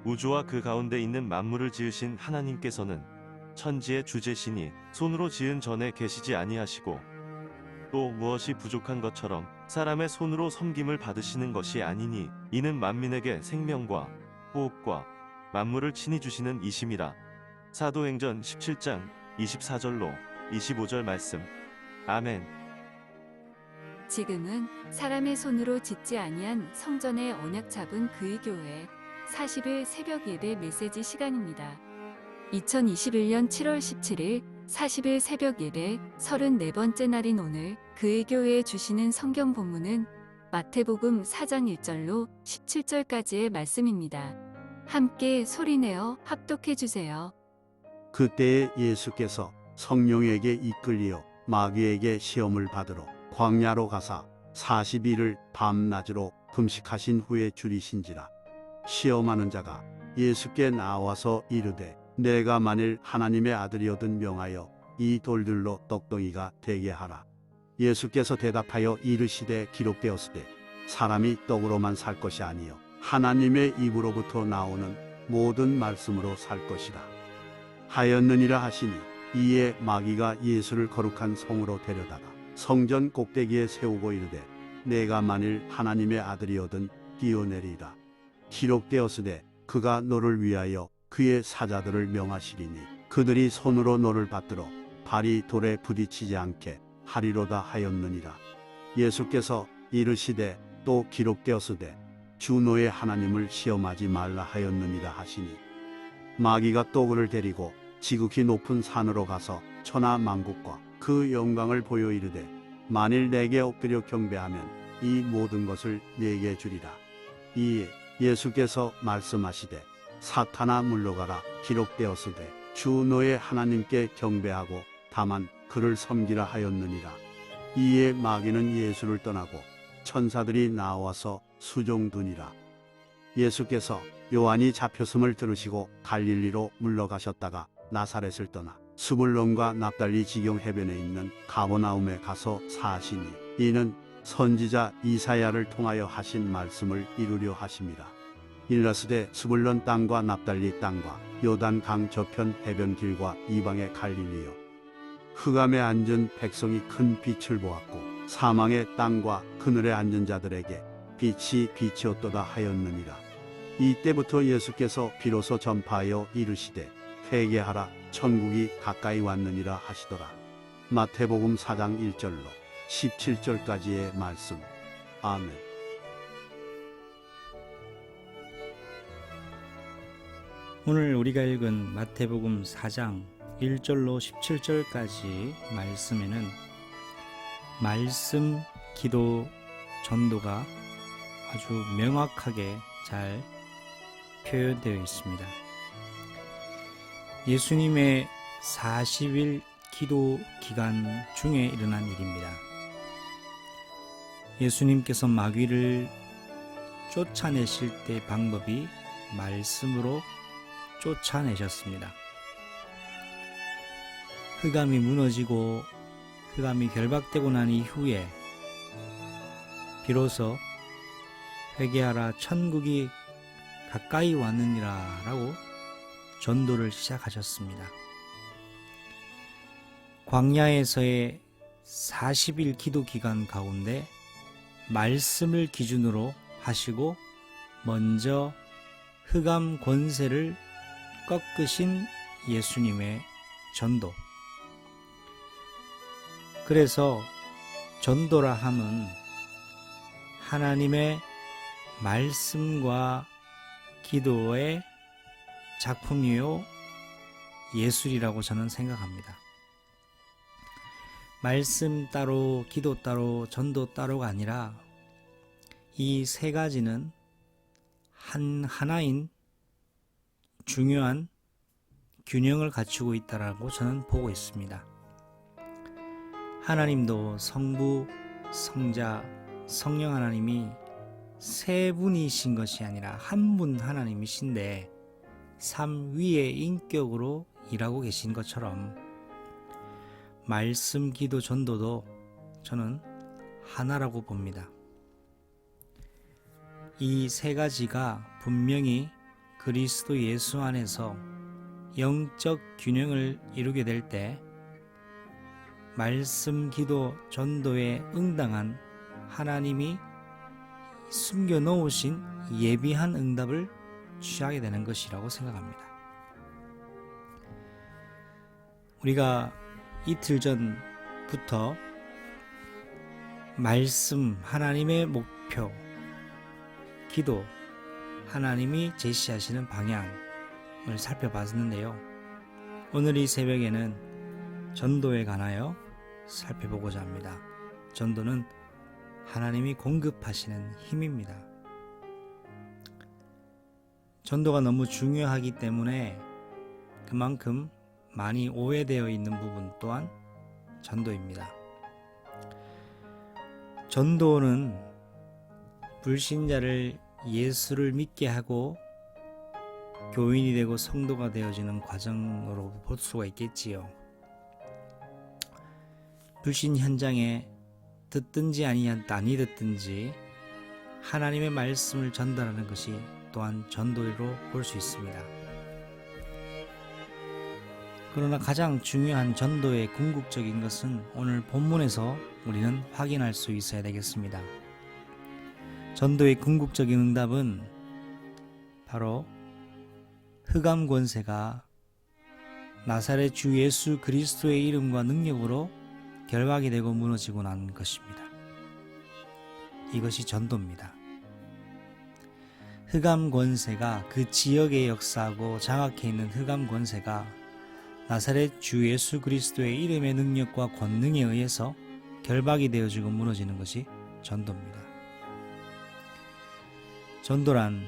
우주와 그 가운데 있는 만물을 지으신 하나님께서는 천지의 주제시니 손으로 지은 전에 계시지 아니하시고 또 무엇이 부족한 것처럼 사람의 손으로 섬김을 받으시는 것이 아니니 이는 만민에게 생명과 호흡과 만물을 친히 주시는 이심이라. 사도행전 17장 24절로 25절 말씀. 아멘. 지금은 사람의 손으로 짓지 아니한 성전의 언약 잡은 그의 교회 40일 새벽 예배 메시지 시간입니다. 2021년 7월 17일 40일 새벽 예배 34번째 날인 오늘 그의 교회에 주시는 성경 본문은 마태복음 4장 1절로 17절까지의 말씀입니다. 함께 소리내어 합독해 주세요. 그때에 예수께서 성령에게 이끌리어 마귀에게 시험을 받으러 광야로 가사 40일을 밤낮으로 금식하신 후에 줄이신지라. 시험하는 자가 예수께 나와서 이르되 내가 만일 하나님의 아들이거든 명하여 이 돌들로 떡덩이가 되게 하라. 예수께서 대답하여 이르시되 기록되었으되 사람이 떡으로만 살 것이 아니요 하나님의 입으로부터 나오는 모든 말씀으로 살 것이라 하였느니라 하시니, 이에 마귀가 예수를 거룩한 성으로 데려다가 성전 꼭대기에 세우고 이르되 내가 만일 하나님의 아들이거든 뛰어내리라. 기록되었으되 그가 너를 위하여 그의 사자들을 명하시리니 그들이 손으로 너를 받들어 발이 돌에 부딪히지 않게 하리로다 하였느니라. 예수께서 이르시되 또 기록되었으되 주 너의 하나님을 시험하지 말라 하였느니라 하시니, 마귀가 또 그를 데리고 지극히 높은 산으로 가서 천하 만국과 그 영광을 보여 이르되 만일 내게 엎드려 경배하면 이 모든 것을 내게 주리라. 이에 예수께서 말씀하시되 사탄아 물러가라. 기록되었으되 주 너의 하나님께 경배하고 다만 그를 섬기라 하였느니라. 이에 마귀는 예수를 떠나고 천사들이 나와서 수종두니라. 예수께서 요한이 잡혔음을 들으시고 갈릴리로 물러가셨다가 나사렛을 떠나 스불론과 납달리 지경 해변에 있는 가버나움에 가서 사시니, 이는 선지자 이사야를 통하여 하신 말씀을 이루려 하심이라. 일러스되 스불론 땅과 납달리 땅과 요단 강 저편 해변길과 이방의 갈릴리여, 흑암에 앉은 백성이 큰 빛을 보았고 사망의 땅과 그늘에 앉은 자들에게 빛이 비치었도다 하였느니라. 이때부터 예수께서 비로소 전파하여 이르시되 회개하라, 천국이 가까이 왔느니라 하시더라. 마태복음 4장 1절로 17절까지의 말씀. 아멘. 오늘 우리가 읽은 마태복음 4장 1절로 17절까지 말씀에는 말씀, 기도, 전도가 아주 명확하게 잘 표현되어 있습니다. 예수님의 40일 기도 기간 중에 일어난 일입니다. 예수님께서 마귀를 쫓아내실 때 방법이 말씀으로 쫓아내셨습니다. 흑암이 무너지고 흑암이 결박되고 난 이후에 비로소 회개하라, 천국이 가까이 왔느니라 라고 전도를 시작하셨습니다. 광야에서의 40일 기도 기간 가운데 말씀을 기준으로 하시고 먼저 흑암 권세를 꺾으신 예수님의 전도. 그래서 전도라 함은 하나님의 말씀과 기도의 작품이요 예술이라고 저는 생각합니다. 말씀 따로, 기도 따로, 전도 따로가 아니라 이 세 가지는 하나인 중요한 균형을 갖추고 있다라고 저는 보고 있습니다. 하나님도 성부, 성자, 성령 하나님이 세 분이신 것이 아니라 한 분 하나님이신데 삼위의 인격으로 일하고 계신 것처럼 말씀, 기도, 전도도 저는 하나라고 봅니다. 이 세 가지가 분명히 그리스도 예수 안에서 영적 균형을 이루게 될 때 말씀, 기도, 전도에 응당한 하나님이 숨겨 놓으신 예비한 응답을 취하게 되는 것이라고 생각합니다. 우리가 이틀 전부터 말씀, 하나님의 목표, 기도, 하나님이 제시하시는 방향을 살펴봤는데요. 오늘 이 새벽에는 전도에 관하여 살펴보고자 합니다. 전도는 하나님이 공급하시는 힘입니다. 전도가 너무 중요하기 때문에 그만큼 많이 오해되어 있는 부분 또한 전도입니다. 전도는 불신자를 예수를 믿게 하고 교인이 되고 성도가 되어지는 과정으로 볼 수가 있겠지요. 불신 현장에 듣든지 아니 듣든지 하나님의 말씀을 전달하는 것이 또한 전도로 볼 수 있습니다. 그러나 가장 중요한 전도의 궁극적인 것은 오늘 본문에서 우리는 확인할 수 있어야 되겠습니다. 전도의 궁극적인 응답은 바로 흑암 권세가 나사렛 주 예수 그리스도의 이름과 능력으로 결박이 되고 무너지고 난 것입니다. 이것이 전도입니다. 흑암 권세가 그 지역에 역사하고 장악해 있는 흑암 권세가 나사렛 주 예수 그리스도의 이름의 능력과 권능에 의해서 결박이 되어지고 무너지는 것이 전도입니다. 전도란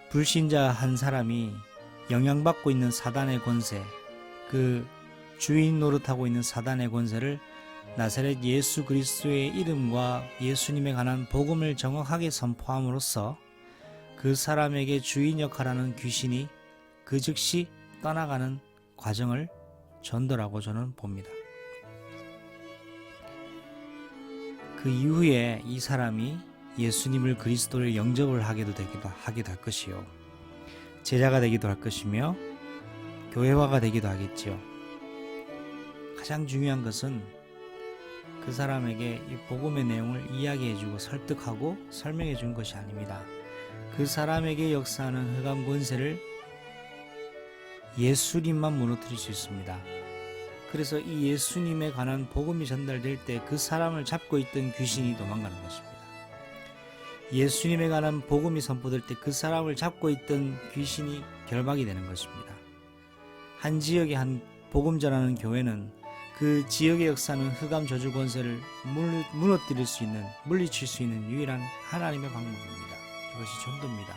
불신자 한 사람이 영향받고 있는 사단의 권세, 그 주인 노릇하고 있는 사단의 권세를 나사렛 예수 그리스도의 이름과 예수님에 관한 복음을 정확하게 선포함으로써 그 사람에게 주인 역할하는 귀신이 그 즉시 떠나가는 과정을 전도라고 저는 봅니다. 그 이후에 이 사람이 예수님을 그리스도를 영접을 하게 될 것이요, 제자가 되기도 할 것이며 교회화가 되기도 하겠지요. 가장 중요한 것은 그 사람에게 이 복음의 내용을 이야기해주고 설득하고 설명해 준 것이 아닙니다. 그 사람에게 역사하는 흑암 권세를 예수님만 무너뜨릴 수 있습니다. 그래서 이 예수님에 관한 복음이 전달될 때 그 사람을 잡고 있던 귀신이 도망가는 것입니다. 예수님에 관한 복음이 선포될 때 그 사람을 잡고 있던 귀신이 결박이 되는 것입니다. 한 지역의 한 복음 전하는 교회는 그 지역에 역사하는 흑암 저주 권세를 무너뜨릴 수 있는, 물리칠 수 있는 유일한 하나님의 방법입니다. 이것이 전도입니다.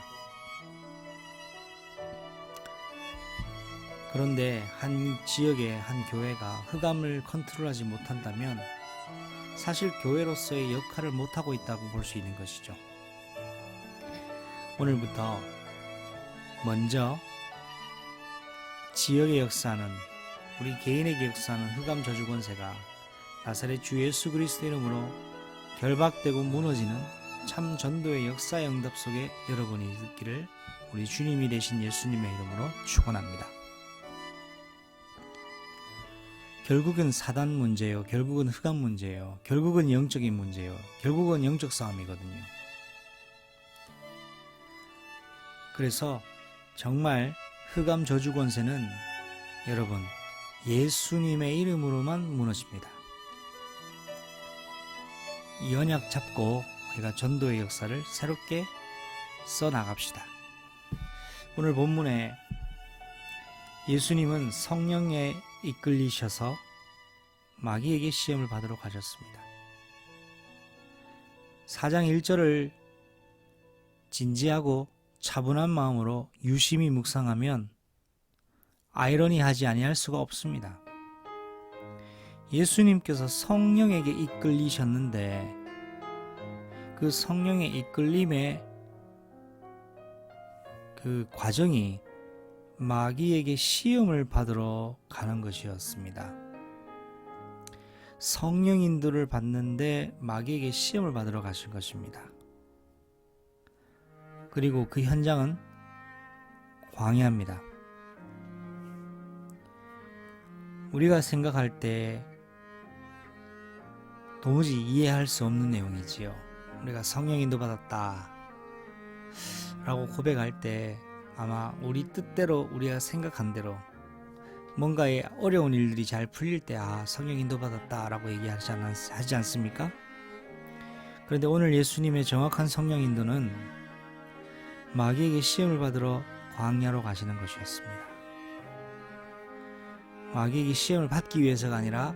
그런데 한 지역의 한 교회가 흑암을 컨트롤하지 못한다면 사실 교회로서의 역할을 못하고 있다고 볼 수 있는 것이죠. 오늘부터 먼저 지역의 역사는, 우리 개인에게 역사하는 흑암 저주 권세가 나사렛 주 예수 그리스도 이름으로 결박되고 무너지는 참 전도의 역사의 응답 속에 여러분이 있기를 우리 주님이 되신 예수님의 이름으로 축원합니다. 결국은 사단 문제예요. 결국은 흑암 문제예요. 결국은 영적인 문제예요. 결국은 영적 싸움이거든요. 그래서 정말 흑암 저주 권세는 여러분 예수님의 이름으로만 무너집니다. 이 언약 잡고 우리가 전도의 역사를 새롭게 써나갑시다. 오늘 본문에 예수님은 성령에 이끌리셔서 마귀에게 시험을 받으러 가셨습니다. 4장 1절을 진지하고 차분한 마음으로 유심히 묵상하면 아이러니하지 아니할 수가 없습니다. 예수님께서 성령에게 이끌리셨는데 그 성령의 이끌림의 그 과정이 마귀에게 시험을 받으러 가는 것이었습니다. 성령인들을 받는데 마귀에게 시험을 받으러 가신 것입니다. 그리고 그 현장은 광야입니다. 우리가 생각할 때 도무지 이해할 수 없는 내용이지요. 우리가 성령 인도 받았다 라고 고백할 때 아마 우리 뜻대로 우리가 생각한 대로 뭔가의 어려운 일들이 잘 풀릴 때 성령 인도 받았다 라고 하지 않습니까? 그런데 오늘 예수님의 정확한 성령 인도는 마귀에게 시험을 받으러 광야로 가시는 것이었습니다. 마귀에게 시험을 받기 위해서가 아니라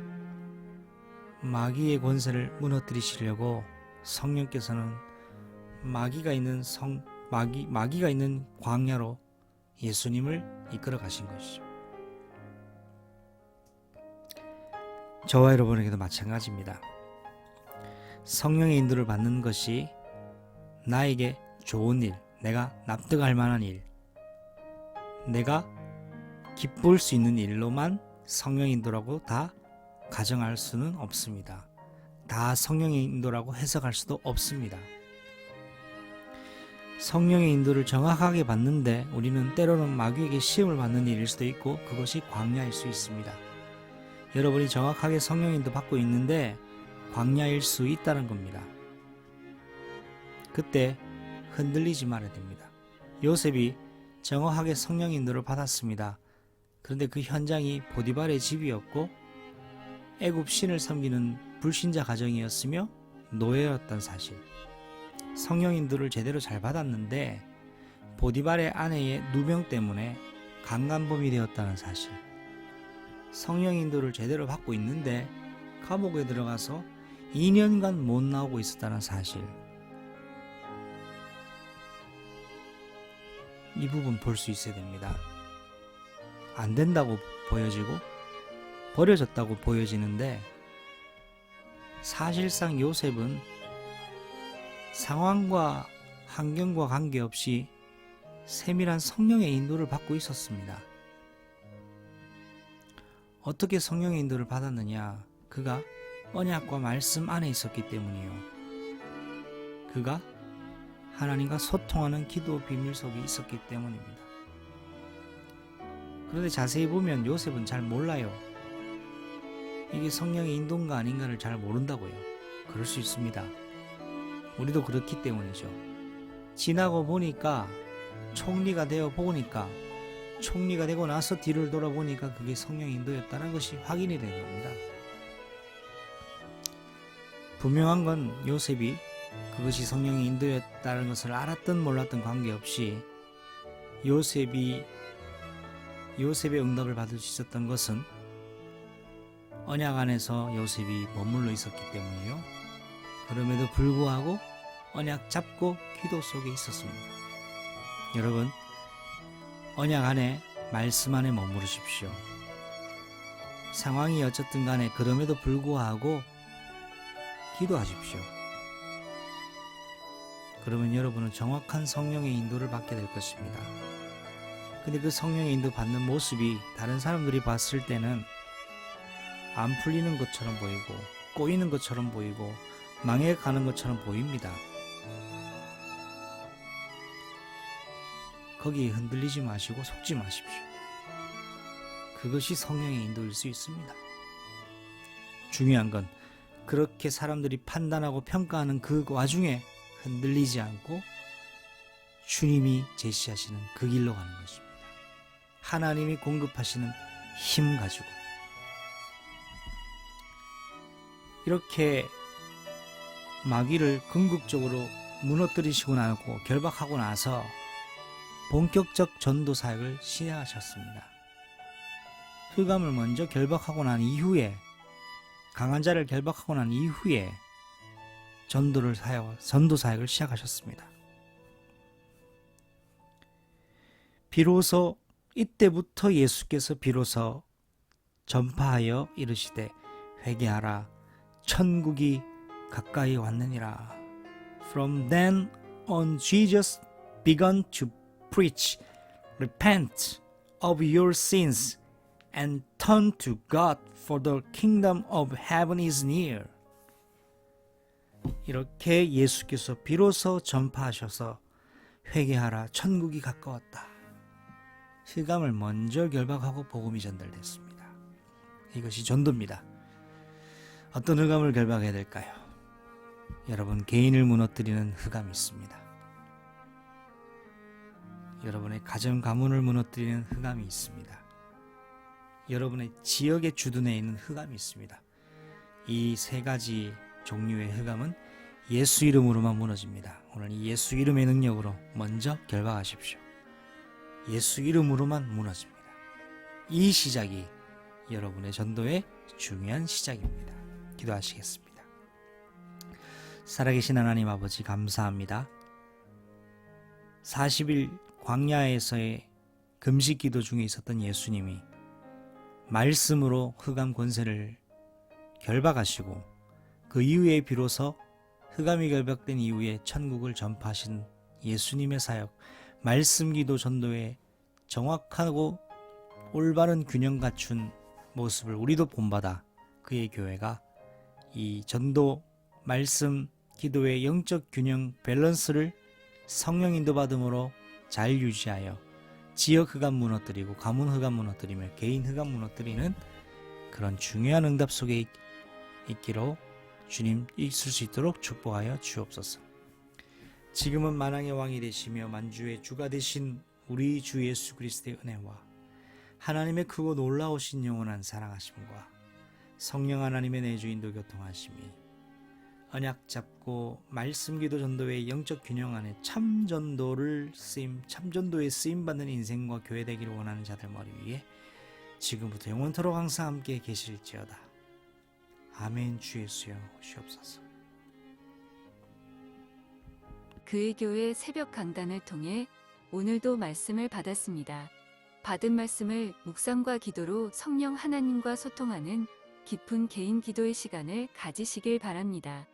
마귀의 권세를 무너뜨리시려고 성령께서는 마귀가 있는 광야로 예수님을 이끌어 가신 것이죠. 저와 여러분에게도 마찬가지입니다. 성령의 인도를 받는 것이 나에게 좋은 일, 내가 납득할 만한 일, 내가 기쁠 수 있는 일로만 성령의 인도라고 다 가정할 수는 없습니다. 다 성령의 인도라고 해석할 수도 없습니다. 성령의 인도를 정확하게 받는데 우리는 때로는 마귀에게 시험을 받는 일일 수도 있고 그것이 광야일 수 있습니다. 여러분이 정확하게 성령 인도 받고 있는데 광야일 수 있다는 겁니다. 그때 흔들리지 말아야 됩니다. 요셉이 정확하게 성령 인도를 받았습니다. 그런데 그 현장이 보디발의 집이었고 애굽 신을 섬기는 불신자 가정이었으며 노예였던 사실, 성령 인도를 제대로 잘 받았는데 보디발의 아내의 누명 때문에 강간범이 되었다는 사실, 성령 인도를 제대로 받고 있는데 감옥에 들어가서 2년간 못 나오고 있었다는 사실, 이 부분 볼 수 있어야 됩니다. 안 된다고 보여지고 버려졌다고 보여지는데 사실상 요셉은 상황과 환경과 관계없이 세밀한 성령의 인도를 받고 있었습니다. 어떻게 성령의 인도를 받았느냐? 그가 언약과 말씀 안에 있었기 때문이에요. 그가 하나님과 소통하는 기도 비밀 속에 있었기 때문입니다. 그런데 자세히 보면 요셉은 잘 몰라요. 이게 성령의 인도인가 아닌가를 잘 모른다고요. 그럴 수 있습니다. 우리도 그렇기 때문이죠. 지나고 보니까 총리가 되어 보니까 총리가 되고 나서 뒤를 돌아보니까 그게 성령의 인도였다는 것이 확인이 된 겁니다. 분명한 건 요셉이 그것이 성령의 인도였다는 것을 알았든 몰랐든 관계없이 요셉의 응답을 받을 수 있었던 것은 언약 안에서 요셉이 머물러 있었기 때문이에요. 그럼에도 불구하고 언약 잡고 기도 속에 있었습니다. 여러분, 언약 안에 말씀 안에 머무르십시오. 상황이 어쨌든 간에 그럼에도 불구하고 기도하십시오. 그러면 여러분은 정확한 성령의 인도를 받게 될 것입니다. 근데 그 성령의 인도 받는 모습이 다른 사람들이 봤을 때는 안 풀리는 것처럼 보이고 꼬이는 것처럼 보이고 망해가는 것처럼 보입니다. 거기에 흔들리지 마시고 속지 마십시오. 그것이 성령의 인도일 수 있습니다. 중요한 건 그렇게 사람들이 판단하고 평가하는 그 와중에 흔들리지 않고 주님이 제시하시는 그 길로 가는 것입니다. 하나님이 공급하시는 힘 가지고 이렇게 마귀를 궁극적으로 무너뜨리시고 나고 결박하고 나서 본격적 전도 사역을 시작하셨습니다. 흑암을 먼저 결박하고 난 이후에, 강한 자를 결박하고 난 이후에 전도 사역을 시작하셨습니다. 비로소 이때부터 예수께서 비로소 전파하여 이르시되 회개하라 천국이 가까이 왔느니라. From then on Jesus began to preach, repent of your sins and turn to God for the kingdom of heaven is near. 이렇게 예수께서 비로소 전파하셔서 회개하라 천국이 가까웠다. 흑암을 먼저 결박하고 복음이 전달됐습니다. 이것이 전도입니다. 어떤 흑암을 결박해야 될까요? 여러분, 개인을 무너뜨리는 흑암이 있습니다. 여러분의 가정 가문을 무너뜨리는 흑암이 있습니다. 여러분의 지역의 주둔에 있는 흑암이 있습니다. 이 세 가지 종류의 흑암은 예수 이름으로만 무너집니다. 오늘 이 예수 이름의 능력으로 먼저 결박하십시오. 예수 이름으로만 무너집니다. 이 시작이 여러분의 전도의 중요한 시작입니다. 기도하시겠습니다. 살아계신 하나님 아버지, 감사합니다. 40일 광야에서의 금식 기도 중에 있었던 예수님이 말씀으로 흑암 권세를 결박하시고 그 이후에 비로소 흑암이 결박된 이후에 천국을 전파하신 예수님의 사역, 말씀 기도 전도에 정확하고 올바른 균형 갖춘 모습을 우리도 본받아 그의 교회가 이 전도, 말씀, 기도의 영적 균형 밸런스를 성령 인도받음으로 잘 유지하여 지역 흑암 무너뜨리고 가문 흑암 무너뜨리며 개인 흑암 무너뜨리는 그런 중요한 응답 속에 있기로 주님 있을 수 있도록 축복하여 주옵소서. 지금은 만왕의 왕이 되시며 만주의 주가 되신 우리 주 예수 그리스도의 은혜와 하나님의 크고 놀라우신 영원한 사랑하심과 성령 하나님의 내주 인도 교통하심이 언약 잡고 말씀 기도 전도의 영적 균형 안에 참전도의 쓰임 받는 인생과 교회 되기를 원하는 자들 머리 위에 지금부터 영원토록 항상 함께 계실지어다. 아멘. 주 예수여 오시옵소서. 그의 교회 새벽 강단을 통해 오늘도 말씀을 받았습니다. 받은 말씀을 묵상과 기도로 성령 하나님과 소통하는 깊은 개인 기도의 시간을 가지시길 바랍니다.